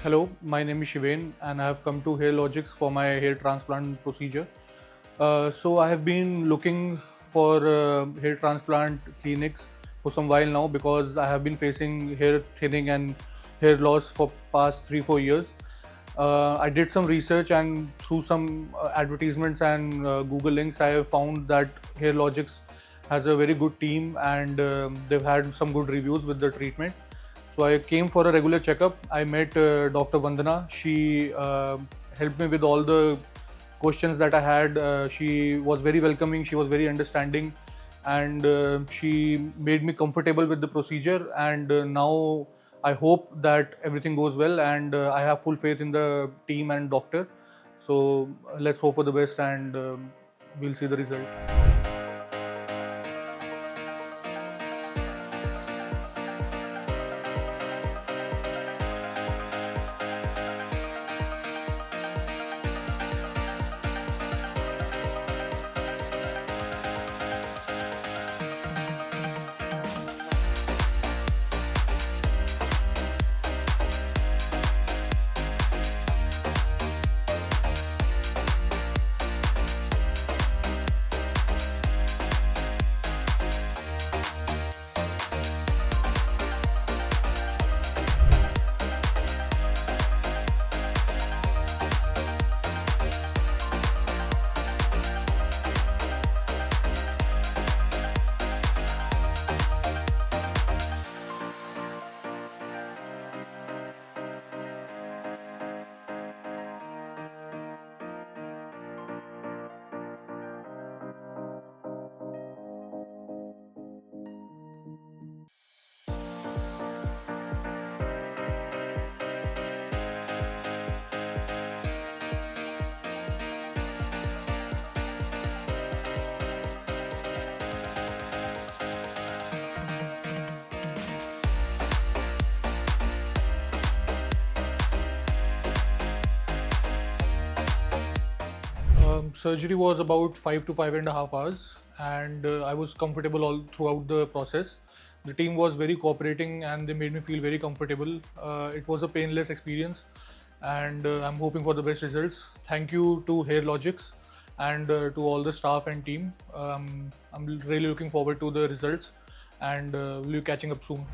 Hello, my name is Shiven and I have come to Hairlogics for my hair transplant procedure. So I have been looking for hair transplant clinics for some while now because I have been facing hair thinning and hair loss for past 3-4 years. I did some research and through some advertisements and Google links, I have found that Hairlogics has a very good team and they've had some good reviews with the treatment. So I came for a regular checkup. I met Dr. Vandana. She helped me with all the questions that I had. She was very welcoming. She was very understanding, and she made me comfortable with the procedure. And now I hope that everything goes well, and I have full faith in the team and doctor. So let's hope for the best, and we'll see the result. Surgery was about 5 to 5.5 hours, and I was comfortable all throughout the process. The team was very cooperating, and they made me feel very comfortable. It was a painless experience, and I'm hoping for the best results. Thank you to Hairlogics and to all the staff and team. I'm really looking forward to the results, and we'll be catching up soon.